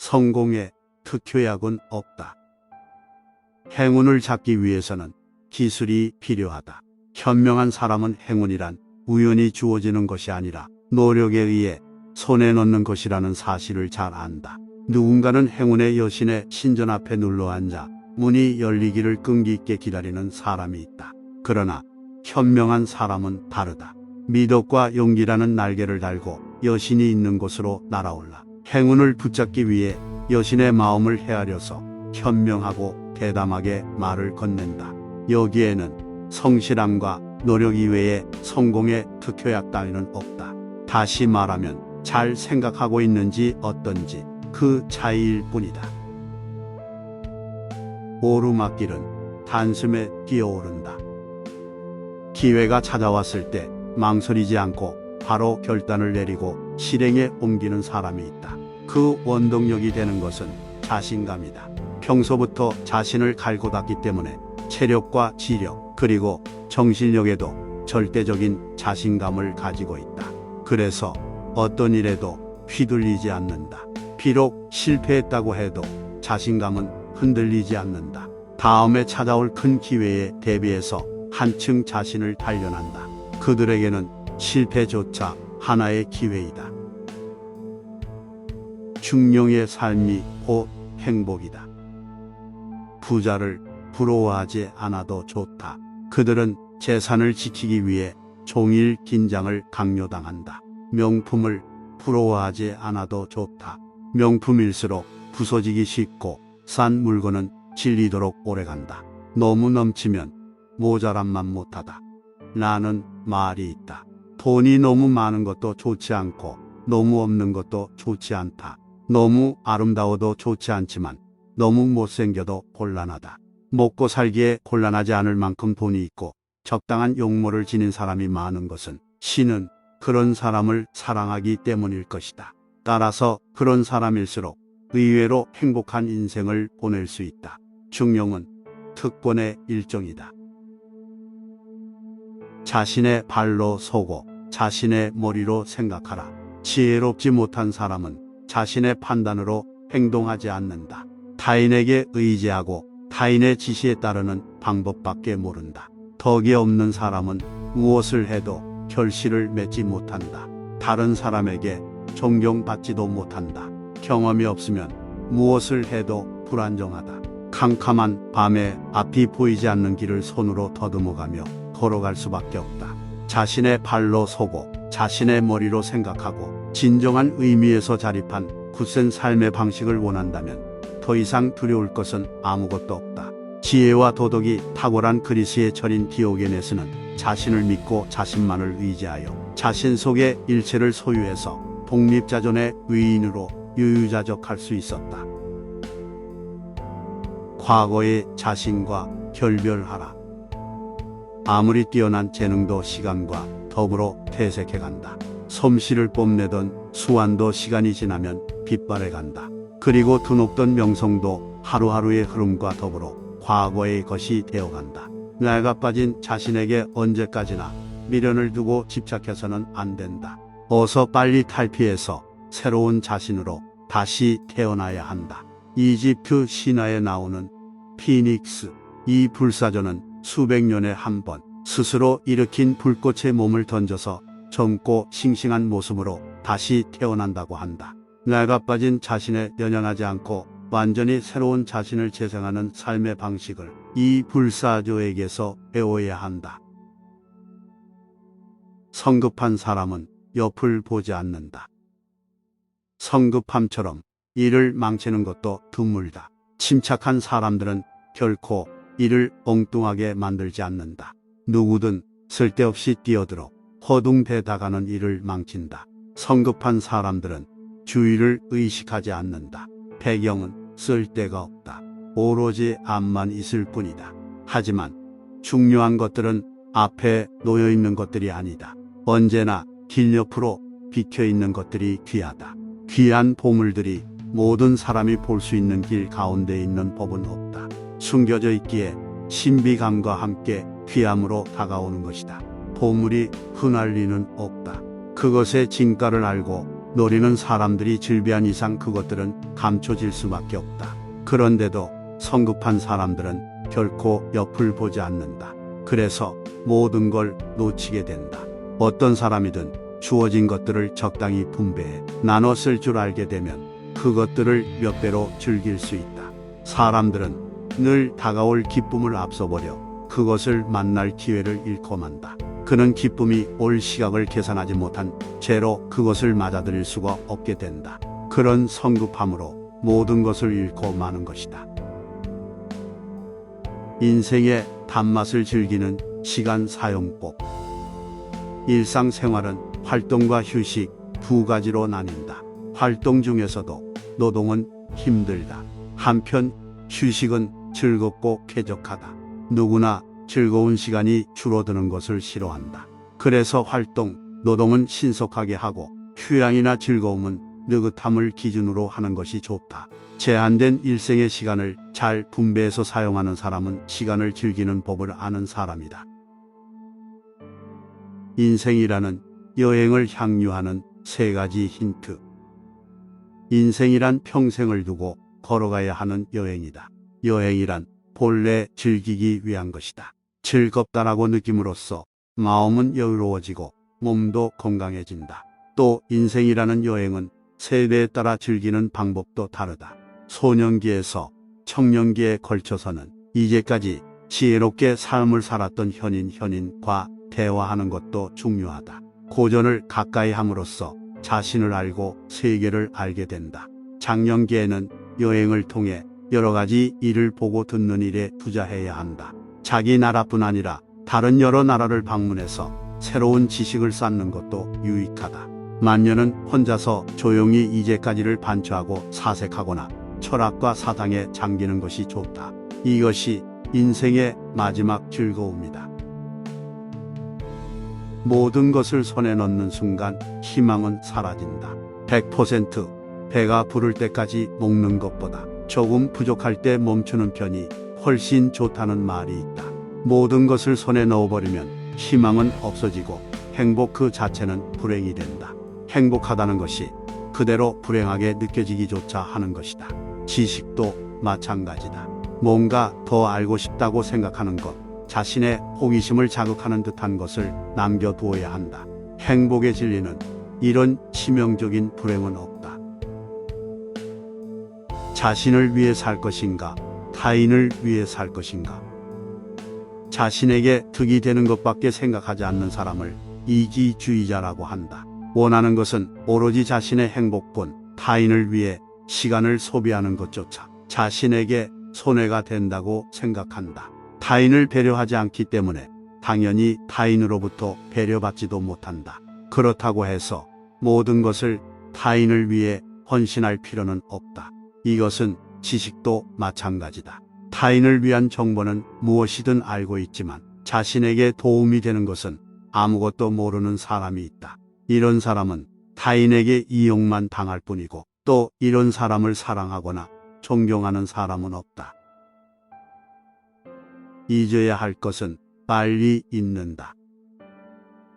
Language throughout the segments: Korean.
성공의 특효약은 없다. 행운을 잡기 위해서는 기술이 필요하다. 현명한 사람은 행운이란 우연히 주어지는 것이 아니라 노력에 의해 손에 넣는 것이라는 사실을 잘 안다. 누군가는 행운의 여신의 신전 앞에 눌러앉아 문이 열리기를 끈기 있게 기다리는 사람이 있다. 그러나 현명한 사람은 다르다. 미덕과 용기라는 날개를 달고 여신이 있는 곳으로 날아올라 행운을 붙잡기 위해 여신의 마음을 헤아려서 현명하고 대담하게 말을 건넨다. 여기에는 성실함과 노력 이외에 성공의 특효약 따위는 없다. 다시 말하면 잘 생각하고 있는지 어떤지 그 차이일 뿐이다. 오르막길은 단숨에 뛰어오른다. 기회가 찾아왔을 때 망설이지 않고 바로 결단을 내리고 실행에 옮기는 사람이 있다. 그 원동력이 되는 것은 자신감이다. 평소부터 자신을 갈고 닦기 때문에 체력과 지력 그리고 정신력에도 절대적인 자신감을 가지고 있다. 그래서 어떤 일에도 휘둘리지 않는다. 비록 실패했다고 해도 자신감은 흔들리지 않는다. 다음에 찾아올 큰 기회에 대비해서 한층 자신을 단련한다. 그들에게는 실패조차 하나의 기회이다. 중령의 삶이 곧 행복이다. 부자를 부러워하지 않아도 좋다. 그들은 재산을 지키기 위해 종일 긴장을 강요당한다. 명품을 부러워하지 않아도 좋다. 명품일수록 부서지기 쉽고 싼 물건은 질리도록 오래간다. 너무 넘치면 모자람만 못하다. 나는 말이 있다. 돈이 너무 많은 것도 좋지 않고 너무 없는 것도 좋지 않다. 너무 아름다워도 좋지 않지만 너무 못생겨도 곤란하다. 먹고 살기에 곤란하지 않을 만큼 돈이 있고 적당한 용모를 지닌 사람이 많은 것은 신은 그런 사람을 사랑하기 때문일 것이다. 따라서 그런 사람일수록 의외로 행복한 인생을 보낼 수 있다. 중용은 특권의 일종이다. 자신의 발로 서고 자신의 머리로 생각하라. 지혜롭지 못한 사람은 자신의 판단으로 행동하지 않는다. 타인에게 의지하고 타인의 지시에 따르는 방법밖에 모른다. 덕이 없는 사람은 무엇을 해도 결실을 맺지 못한다. 다른 사람에게 존경받지도 못한다. 경험이 없으면 무엇을 해도 불안정하다. 캄캄한 밤에 앞이 보이지 않는 길을 손으로 더듬어가며 걸어갈 수밖에 없다. 자신의 발로 서고 자신의 머리로 생각하고 진정한 의미에서 자립한 굳센 삶의 방식을 원한다면 더 이상 두려울 것은 아무것도 없다. 지혜와 도덕이 탁월한 그리스의 절인 디오게네스는 자신을 믿고 자신만을 의지하여 자신 속의 일체를 소유해서 독립자존의 위인으로 유유자적할 수 있었다. 과거의 자신과 결별하라. 아무리 뛰어난 재능도 시간과 더불어 퇴색해간다. 솜씨를 뽐내던 수완도 시간이 지나면 빗발해간다. 그리고 드높던 명성도 하루하루의 흐름과 더불어 과거의 것이 되어간다. 낡아 빠진 자신에게 언제까지나 미련을 두고 집착해서는 안 된다. 어서 빨리 탈피해서 새로운 자신으로 다시 태어나야 한다. 이집트 신화에 나오는 피닉스, 이 불사조는 수백 년에 한 번 스스로 일으킨 불꽃의 몸을 던져서 젊고 싱싱한 모습으로 다시 태어난다고 한다. 낡아 빠진 자신에 연연하지 않고 완전히 새로운 자신을 재생하는 삶의 방식을 이 불사조에게서 배워야 한다. 성급한 사람은 옆을 보지 않는다. 성급함처럼 일을 망치는 것도 드물다. 침착한 사람들은 결코 일을 엉뚱하게 만들지 않는다. 누구든 쓸데없이 뛰어들어 허둥대다가는 일을 망친다. 성급한 사람들은 주의를 의식하지 않는다. 배경은 쓸데가 없다. 오로지 앞만 있을 뿐이다. 하지만 중요한 것들은 앞에 놓여 있는 것들이 아니다. 언제나 길 옆으로 비켜 있는 것들이 귀하다. 귀한 보물들이 모든 사람이 볼 수 있는 길 가운데 있는 법은 없다. 숨겨져 있기에 신비감과 함께 귀함으로 다가오는 것이다. 보물이 흩날리는 없다. 그것의 진가를 알고 노리는 사람들이 즐비한 이상 그것들은 감춰질 수밖에 없다. 그런데도 성급한 사람들은 결코 옆을 보지 않는다. 그래서 모든 걸 놓치게 된다. 어떤 사람이든 주어진 것들을 적당히 분배해 나눠 쓸 줄 알게 되면 그것들을 몇 배로 즐길 수 있다. 사람들은 늘 다가올 기쁨을 앞서버려 그것을 만날 기회를 잃고 만다. 그는 기쁨이 올 시각을 계산하지 못한 채로 그것을 맞아들일 수가 없게 된다. 그런 성급함으로 모든 것을 잃고 마는 것이다. 인생의 단맛을 즐기는 시간 사용법. 일상생활은 활동과 휴식 두 가지로 나뉜다. 활동 중에서도 노동은 힘들다. 한편 휴식은 즐겁고 쾌적하다. 누구나 즐거운 시간이 줄어드는 것을 싫어한다. 그래서 활동, 노동은 신속하게 하고 휴양이나 즐거움은 느긋함을 기준으로 하는 것이 좋다. 제한된 일생의 시간을 잘 분배해서 사용하는 사람은 시간을 즐기는 법을 아는 사람이다. 인생이라는 여행을 향유하는 세 가지 힌트. 인생이란 평생을 두고 걸어가야 하는 여행이다. 여행이란 본래 즐기기 위한 것이다. 즐겁다라고 느낌으로써 마음은 여유로워지고 몸도 건강해진다. 또 인생이라는 여행은 세대에 따라 즐기는 방법도 다르다. 소년기에서 청년기에 걸쳐서는 이제까지 지혜롭게 삶을 살았던 현인과 대화하는 것도 중요하다. 고전을 가까이 함으로써 자신을 알고 세계를 알게 된다. 장년기에는 여행을 통해 여러 가지 일을 보고 듣는 일에 투자해야 한다. 자기 나라뿐 아니라 다른 여러 나라를 방문해서 새로운 지식을 쌓는 것도 유익하다. 만년은 혼자서 조용히 이제까지를 반추하고 사색하거나 철학과 사상에 잠기는 것이 좋다. 이것이 인생의 마지막 즐거움이다. 모든 것을 손에 넣는 순간 희망은 사라진다. 100% 배가 부를 때까지 먹는 것보다 조금 부족할 때 멈추는 편이 훨씬 좋다는 말이 있다. 모든 것을 손에 넣어버리면 희망은 없어지고 행복 그 자체는 불행이 된다. 행복하다는 것이 그대로 불행하게 느껴지기조차 하는 것이다. 지식도 마찬가지다. 뭔가 더 알고 싶다고 생각하는 것, 자신의 호기심을 자극하는 듯한 것을 남겨두어야 한다. 행복의 진리는 이런 치명적인 불행은 없다. 자신을 위해 살 것인가, 타인을 위해 살 것인가. 자신에게 득이 되는 것밖에 생각하지 않는 사람을 이기주의자라고 한다. 원하는 것은 오로지 자신의 행복뿐, 타인을 위해 시간을 소비하는 것조차 자신에게 손해가 된다고 생각한다. 타인을 배려하지 않기 때문에 당연히 타인으로부터 배려받지도 못한다. 그렇다고 해서 모든 것을 타인을 위해 헌신할 필요는 없다. 이것은 지식도 마찬가지다. 타인을 위한 정보는 무엇이든 알고 있지만 자신에게 도움이 되는 것은 아무것도 모르는 사람이 있다. 이런 사람은 타인에게 이용만 당할 뿐이고 또 이런 사람을 사랑하거나 존경하는 사람은 없다. 잊어야 할 것은 빨리 잊는다.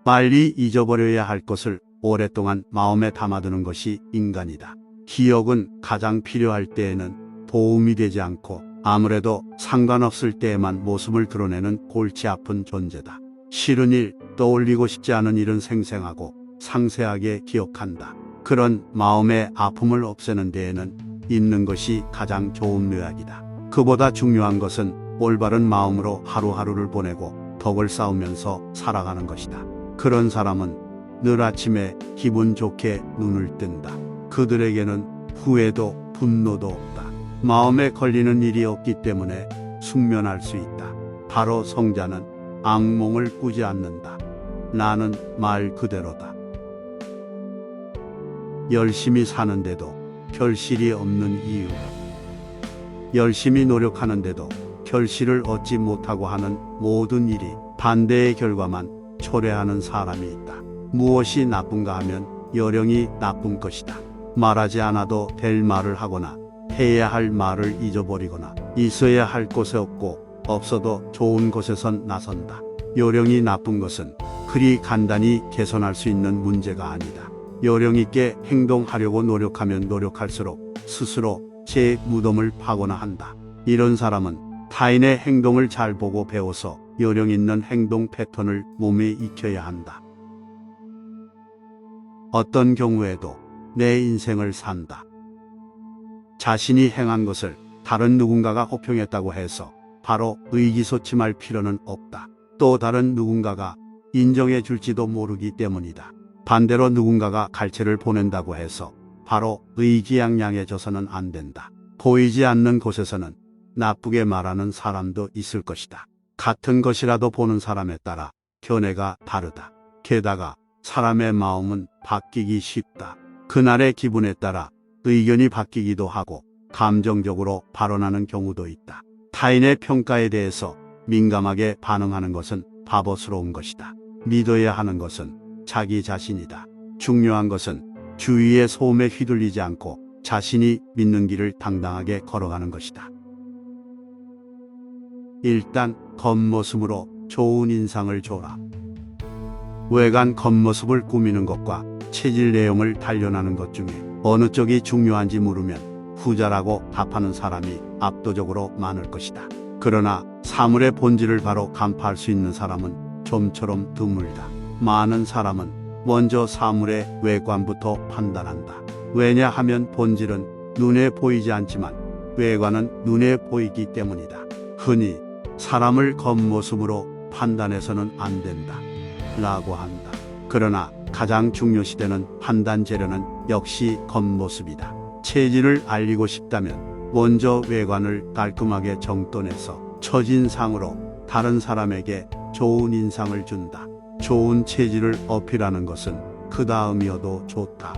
빨리 잊어버려야 할 것을 오랫동안 마음에 담아두는 것이 인간이다. 기억은 가장 필요할 때에는 도움이 되지 않고 아무래도 상관없을 때에만 모습을 드러내는 골치 아픈 존재다. 싫은 일, 떠올리고 싶지 않은 일은 생생하고 상세하게 기억한다. 그런 마음의 아픔을 없애는 데에는 잊는 것이 가장 좋은 묘약이다. 그보다 중요한 것은 올바른 마음으로 하루하루를 보내고 덕을 쌓으면서 살아가는 것이다. 그런 사람은 늘 아침에 기분 좋게 눈을 뜬다. 그들에게는 후회도 분노도 없다. 마음에 걸리는 일이 없기 때문에 숙면할 수 있다. 바로 성자는 악몽을 꾸지 않는다. 나는 말 그대로다. 열심히 사는데도 결실이 없는 이유. 열심히 노력하는데도 결실을 얻지 못하고 하는 모든 일이 반대의 결과만 초래하는 사람이 있다. 무엇이 나쁜가 하면 여령이 나쁜 것이다. 말하지 않아도 될 말을 하거나 해야 할 말을 잊어버리거나 있어야 할 곳에 없고 없어도 좋은 곳에선 나선다. 요령이 나쁜 것은 그리 간단히 개선할 수 있는 문제가 아니다. 요령 있게 행동하려고 노력하면 노력할수록 스스로 제 무덤을 파거나 한다. 이런 사람은 타인의 행동을 잘 보고 배워서 요령 있는 행동 패턴을 몸에 익혀야 한다. 어떤 경우에도 내 인생을 산다. 자신이 행한 것을 다른 누군가가 호평했다고 해서 바로 의기소침할 필요는 없다. 또 다른 누군가가 인정해 줄지도 모르기 때문이다. 반대로 누군가가 갈채를 보낸다고 해서 바로 의기양양해져서는 안 된다. 보이지 않는 곳에서는 나쁘게 말하는 사람도 있을 것이다. 같은 것이라도 보는 사람에 따라 견해가 다르다. 게다가 사람의 마음은 바뀌기 쉽다. 그날의 기분에 따라 의견이 바뀌기도 하고 감정적으로 발언하는 경우도 있다. 타인의 평가에 대해서 민감하게 반응하는 것은 바보스러운 것이다. 믿어야 하는 것은 자기 자신이다. 중요한 것은 주위의 소음에 휘둘리지 않고 자신이 믿는 길을 당당하게 걸어가는 것이다. 일단 겉모습으로 좋은 인상을 줘라. 외관 겉모습을 꾸미는 것과 체질 내용을 단련하는 것 중에 어느 쪽이 중요한지 물으면 후자라고 답하는 사람이 압도적으로 많을 것이다. 그러나 사물의 본질을 바로 간파할 수 있는 사람은 좀처럼 드물다. 많은 사람은 먼저 사물의 외관부터 판단한다. 왜냐하면 본질은 눈에 보이지 않지만 외관은 눈에 보이기 때문이다. 흔히 사람을 겉모습으로 판단해서는 안 된다 라고 한다. 그러나 가장 중요시되는 판단 재료는 역시 겉모습이다. 체질을 알리고 싶다면 먼저 외관을 깔끔하게 정돈해서 첫인상으로 다른 사람에게 좋은 인상을 준다. 좋은 체질을 어필하는 것은 그 다음이어도 좋다.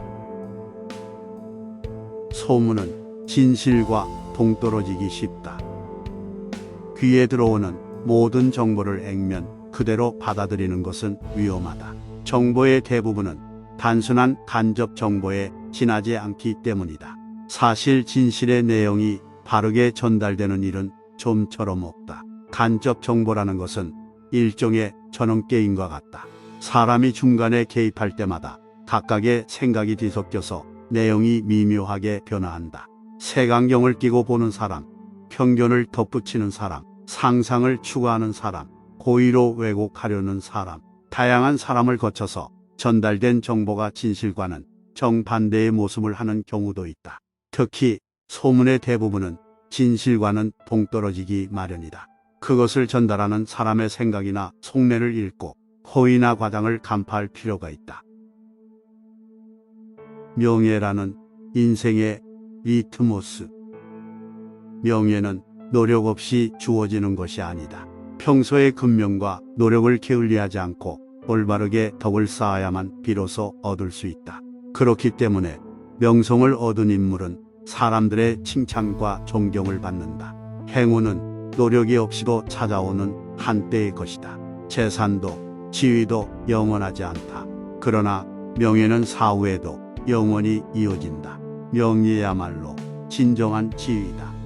소문은 진실과 동떨어지기 쉽다. 귀에 들어오는 모든 정보를 액면 그대로 받아들이는 것은 위험하다. 정보의 대부분은 단순한 간접 정보에 지나지 않기 때문이다. 사실 진실의 내용이 바르게 전달되는 일은 좀처럼 없다. 간접 정보라는 것은 일종의 전원게임과 같다. 사람이 중간에 개입할 때마다 각각의 생각이 뒤섞여서 내용이 미묘하게 변화한다. 색안경을 끼고 보는 사람, 편견을 덧붙이는 사람, 상상을 추구하는 사람, 고의로 왜곡하려는 사람, 다양한 사람을 거쳐서 전달된 정보가 진실과는 정반대의 모습을 하는 경우도 있다. 특히 소문의 대부분은 진실과는 동떨어지기 마련이다. 그것을 전달하는 사람의 생각이나 속내를 읽고 허위나 과장을 간파할 필요가 있다. 명예라는 인생의 리트머스. 명예는 노력 없이 주어지는 것이 아니다. 평소의 근면과 노력을 게을리하지 않고 올바르게 덕을 쌓아야만 비로소 얻을 수 있다. 그렇기 때문에 명성을 얻은 인물은 사람들의 칭찬과 존경을 받는다. 행운은 노력이 없이도 찾아오는 한때의 것이다. 재산도 지위도 영원하지 않다. 그러나 명예는 사후에도 영원히 이어진다. 명예야말로 진정한 지위다.